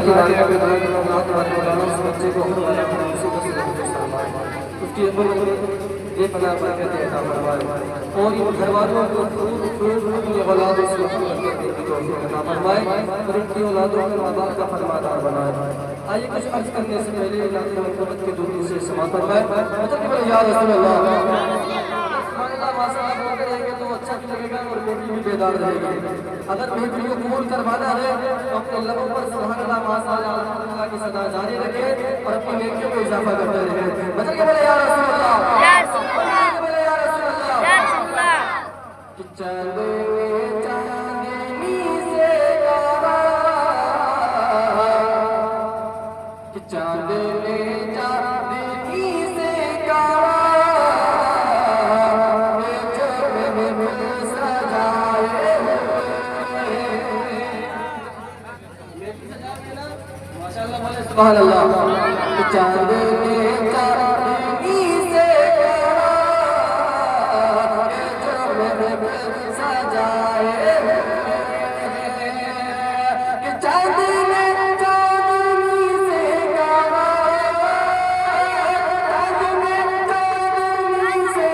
کی واقعہ کے بعد اللہ تعالیٰ اس بچے کو اس کی عمر یہ بنا کر کے عطا فرمائے اور ان گھر والوں کو اپنی اولاد اس کو عطا فرمائے اور ان کی اولادوں کو ماں باپ کا فرمانبردار بنائے۔ آئیے کچھ عرض کرنے سے پہلے اللہ محبت کے دنیا سے سماعت فرمائے مطلب کہ یا رسول اللہ تو اچھا بھی لگے گا اور بیٹی بھی بیدار رہے گی۔ اگر بیٹی کو قبول کروانا ہے تو اپنے لبوں پر سبحان اللہ ماشاءاللہ الحمدللہ کی صدا جاری رکھے اور اپنی بیٹیوں کو اضافہ کرتے رہے۔ مطلب کہ بولے یا رسول اللہ، یا رسول اللہ، بولے یا رسول اللہ، یا رسول اللہ۔ کہ چاندنی سے کہا، کہ چاندنی سے کہا سبحان اللہ۔ چاندنی سے سجائے کہ چاندنی سے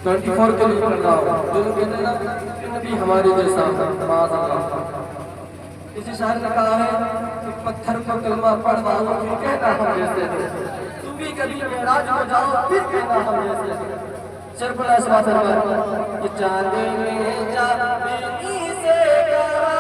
ٹوئنٹی فور کے لیے کرنا ہو جو لوگ کہتے ہیں نا کہ نبی ہمارے جیسا معاذ اللہ۔ اسی شاعر نے کہا ہے کہ پتھر کو کلمہ پڑھواؤ پھر کہنا ہم جیسے تم بھی کبھی معراج کو جاؤ پھر کہنا ہم جیسے شرف اللہ سبحانہ فرمائے کہ چاندنی چاندنی سے کہا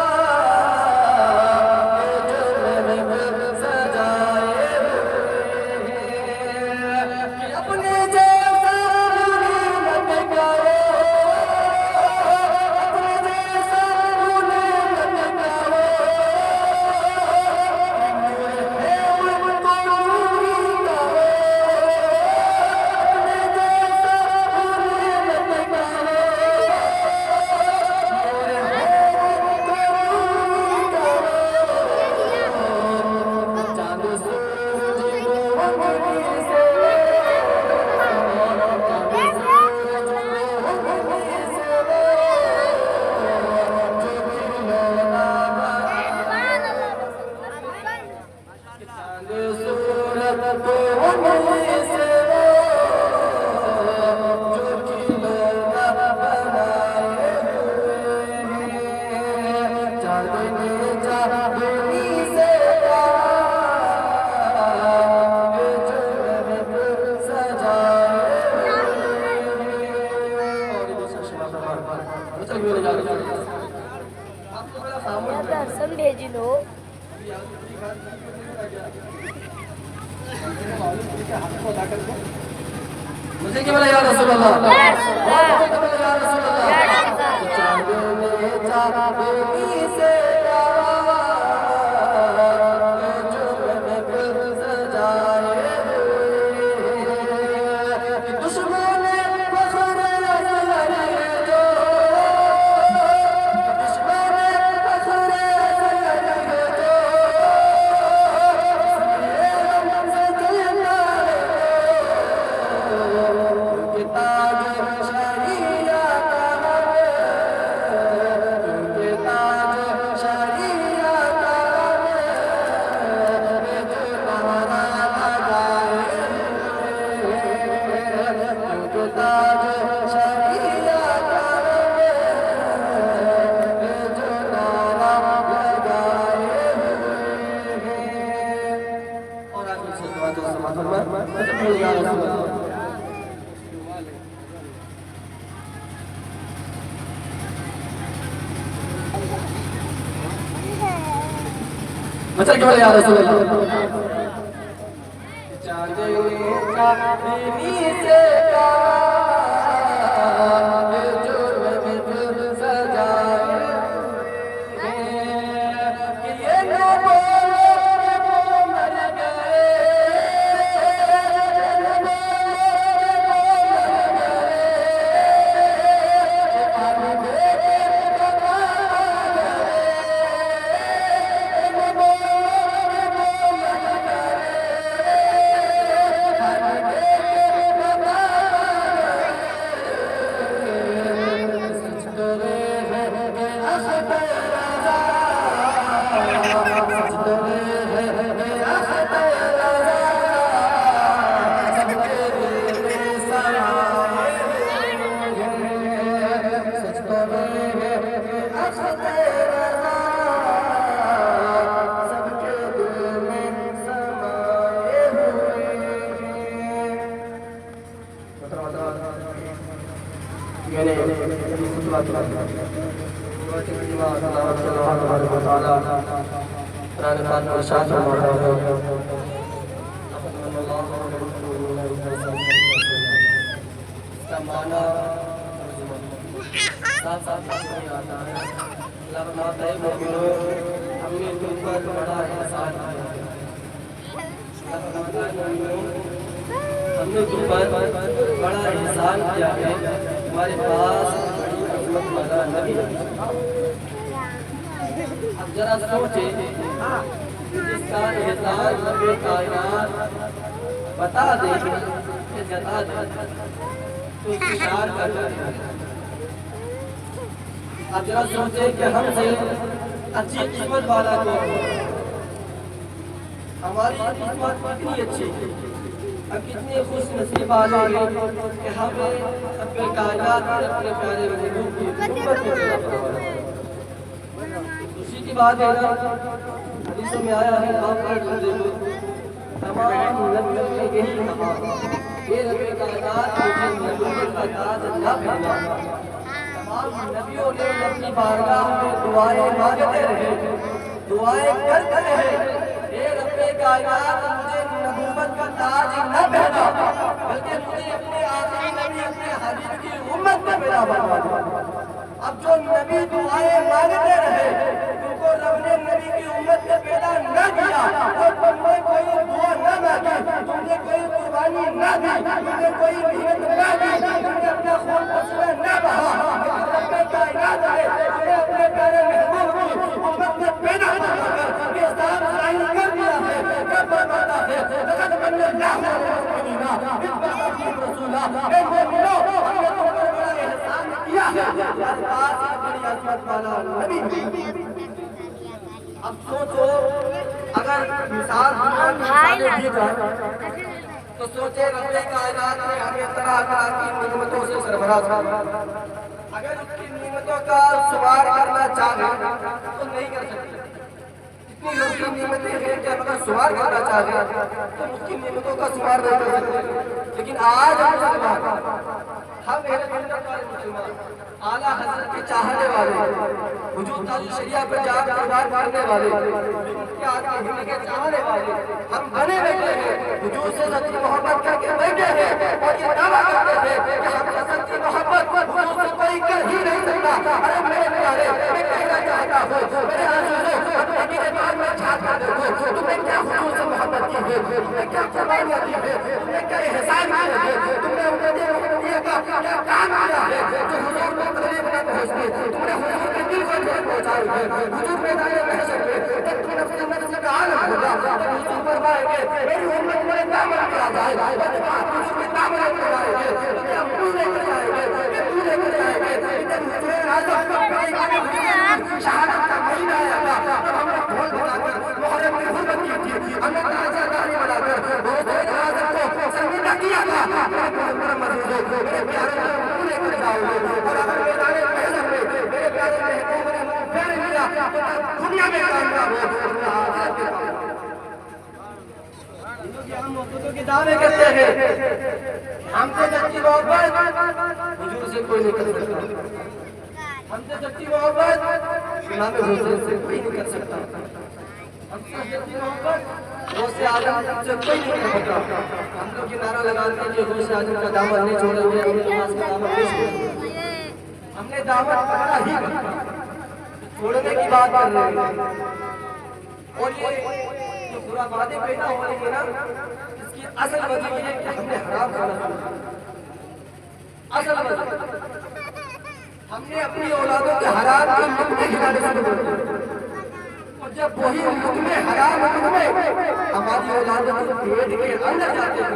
بھیج لو مجھے کیا بولا یا رسول اللہ، یا رسول اللہ، یا رسول اللہ۔ چاندنی سے مچل کے بولے یا رسول اللہ چاندنی چاندنی سے ہم نے تم پر بڑا احسان کیا ہے ہمارے پاس بڑی عظمت والا نبی اب ذرا سوچے جس کا احسان رب کائنات بتا دے کہ جتا دے تو اشار کر دے اب ذرا سوچے کہ ہم سے اچھی قسمت والا کون ہماری قسمت کتنی اچھی اب کتنے خوش نصیب والے کہ ہمیں اپنے کائنات میں اپنے پیارے محبوب کی خدمت میں پیدا فرمایا خوشی کی بات ہے نا حدیثوں میں آیا ہے آپ پڑھ کر دیکھو تمام نبیوں نے یہی کہا کہ رب کائنات مجھے نبوت کا تاج نہ پہنا تمام نبیوں نے اپنی بارگاہ میں دعائیں مانگتے رہے دعائیں کرتے رہے اے رب کائنات مجھے نبوت کا تاج نہ پہنا بلکہ مجھے اپنے آخری نبی اپنے حبیب کی امت میں پیدا فرما اب جو نبی دعائیں مانگتے رہے ان کو رب نے نبی کی امت میں پیدا نہ کیا اور تم نے کوئی دعا نہ مانگی تم نے کوئی قربانی نہ دی تم نے کوئی محنت نہ دی تم نے اپنا خون پسینہ نہ بہا رب کائنات ہے تمہیں اپنے پیارے محبوب کی امت میں پیدا کر کے ساتھ ظاہر کر دیا ہے کب فرماتا ہے لقد من اللہ المؤمنین اذ بعث رسولا اے مومنو ہم نے تم پر بڑا احسان کیا ہے ہمارے پاس ایک بڑی عظمت والا نبی اب سوچو اگر مثال دی جائے تو سوچے رب کائنات نے ہمیں طرح طرح کی نعمتوں سے سرفراز کیا اگر اس کی نعمتوں کا شمار کرنا چاہے تو نہیں کر سکتے اتنی لمبی نعمتیں ہیں کہ ہم اگر شمار کرنا چاہے تو اس کی نعمتوں کا شمار نہیں کر سکتے لیکن آج ہم میرے ملت والے مسلمان اعلیٰ حضرت کے چاہنے والے حضور تاج شریعہ پر جان قربان کرنے والے کے آگے ہند کے چاہنے والے ہم بنے بیٹھے ہیں حضور سے سچی محبت کر کے بیٹھے ہیں اور یہ دعویٰ کرتے ہیں کہ ہم سے سچی محبت حضور سے کوئی کر ہی نہیں سکتا ارے میرے پیارے میں کہنا چاہتا ہوں میرے عزیزوں اپنے کے بعد میں چھاٹ کر دیکھو تم نے کیا حضور سے محبت کی ہے تم نے کیا قربانیاں دی ہے تم نے کیا احسان کیا ہے تم نے امت محمدیہ کا کیا کام کیا ہے جو حضور کو تکلیف نہ پہنچتی تم نے حضور کے دل کو ٹھیک پہنچائی ہے حضور میدان محشر میں جب تم نفس نفس کا عالم ہوگا جب حضور فرمائیں گے میری امت میرے دامن پہ آ جائے حضور کے دامن پہ آئے گے کہ ہم پورے کر جائیں گے کہ پورے کر جائیں گے ادھر حضور اعظم کا شہادت کا مہینہ آیا تھا تب ہم نے ڈھول بجا کر محرم کی حرمت کی تھی ہم نے تازہ داری بنا کر حضور اعظم کو سرمندہ کیا تھا میرے محترم عزیزوں میرے پیارے پورے کر جاؤ گے اور اگر میدان محشر میں میرے پیارے محبوب نے منہ پھیر لیا تو دنیا میں کامیاب ہو آخرت کے کامیاب ہم محبتوں کے دعوے کرتے ہیں ہم سے سچی محبت حضور سے کوئی نہیں کر سکتا ہم سے سچی محبت امام حسین سے کوئی نہیں کر سکتا غوث اعظم سے کوئی نہیں کر سکتا. ہم لوگ یہ نعرہ لگاتے ہیں کہ غوث اعظم کا دامن نہیں چھوڑیں گے, ہم نماز کا دامن نہیں چھوڑیں گے. ہم نے دامن پکڑا ہی چھوڑنے کی بات کر رہے ہیں. اور یہ جو برا وعدے پیدا ہو رہے ہیں نا, اس کی اصل وجہ یہ ہے کہ ہم نے حرام کھانا شروع کیا. اصل وجہ ہم نے اپنی اولادوں کے حرام کے لقمے کھلانے شروع کر دیے. اور جب وہی لقمے حرام لقمے ہماری اولادوں کے پیٹ کے اندر جاتے ہیں,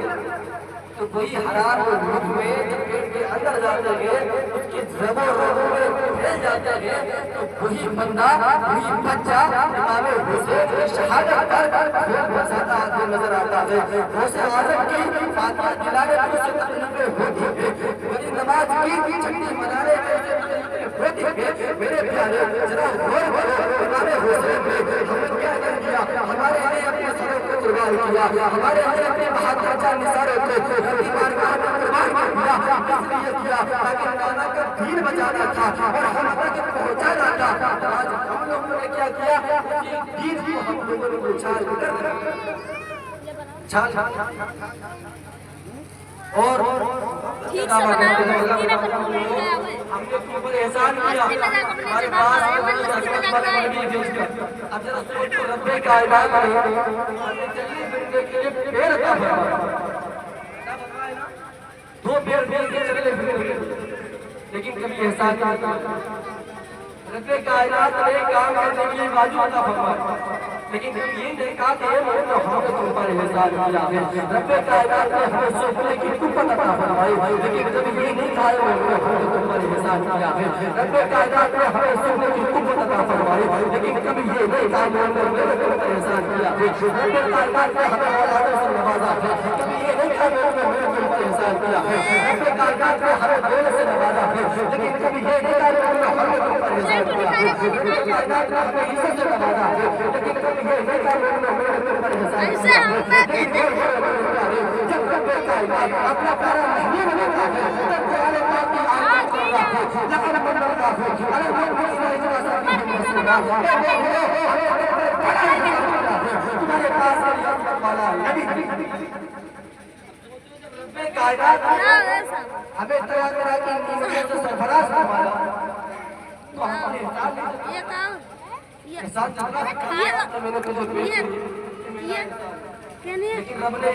تو وہی حرام لقمے جب پیٹ کے اندر جاتے ہیں, اس کی زبان روحوں میں پھیل جاتے ہیں, تو وہی بندہ وہی بچہ امام حسین کی شہادت پر بھول بساتا آدمی نظر آتا ہے. غوث اعظم کی فاتحہ دلانے میں اسے تکلیفیں ہوتی ہیں, وہی نماز کی چھٹی منانے میں اسے تکلیفیں ہوتی ہیں. میرے پیارے ذرا غور کرو امام حسین پہ ہم نے کیا کر دیا. ہمارے لیے اپنے سروں کو قربان کیا, ہمارے لیے اپنے بہادر جان نثاروں کو اپنی بارگاہ میں قربان کر دیا. اس لیے کیا تاکہ نانا کا دین بچانا تھا اور ہم تک پہنچانا تھا. آج ہم لوگوں نے کیا کیا, دین کو ہم لوگوں نے اچھال کر اور ہم نے اپنے اوپر احسان کیا. ہمارے پاس اب ذرا سوچو رب کائنات نے ہمیں چلنے پھرنے کے لیے پیڑ عطا فرمایا. دو پیڑ مل کے چلنے پھرنے, لیکن کبھی احسان نہیں کیا. رب کائنات نے کام کرنے کے لیے بازو عطا فرمایا, لیکن یہ نہیں کہا کہ ہم نے تم پر احسان کیا ہے. رب کائنات نے ہمیں سوچنے کی قوت عطا فرمائی, لیکن کبھی یہ نہیں کہا کہ ہم نے تم پر احسان کیا ہے. رب کائنات نے ہمیں سوچنے کی قوت عطا فرمائی, لیکن کبھی یہ نہیں کہا کہ ہم نے تم پر احسان کیا ہے. رب کائنات نے ہمیں اولادوں سے نوازا ہے, کبھی یہ نہیں کہا کہ ہم نے تم پر احسان کیا ہے. رب کائنات نے ہمیں دولت سے نوازا ہے, لیکن کبھی یہ نہیں کہا کہ ہم نے تم پر احسان کیا ہے. رب کائنات نے ہمیں عزت سے نوازا ہے, لیکن کبھی یہ نہیں کہا کہ ہم نے تم پر احسان کیا ہے. جب رب کائنات اپنا پیارا مہمان بناتا ہے, تب قرآن پاک کی آیات پڑھتا ہے, لقد من اللہ علی المؤمنین تمہارے پاس والا نبی رب کائنات ہمیں طرح طرح کی نعمتوں سے سرفراز فرمایا, تو ہم نے احسان جتنا تو میں نے تجھے پیش کی. لیکن رب نے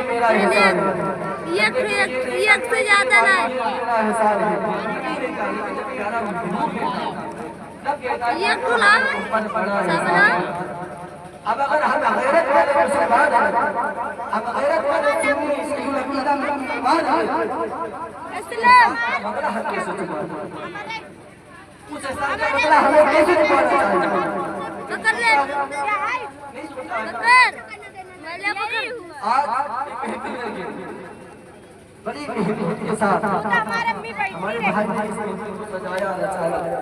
میرا احسان ایک سے زیادہ نہیں, ایک تو اب اگر ہم غیرت والے مسلمان ہیں, ہم غیرت والے سنی صحیح عقیدہ میں مسلمان ہیں, اسلام مطلب ہم کیسے چکانا, اس احسان کا مطلب ہمیں کیسے چکانا چاہیے. پکڑ لے, پکڑ میں لے پکڑ. آج بڑی محنت کے ساتھ ہمارے بھائی نے اس کو سجایا رچایا.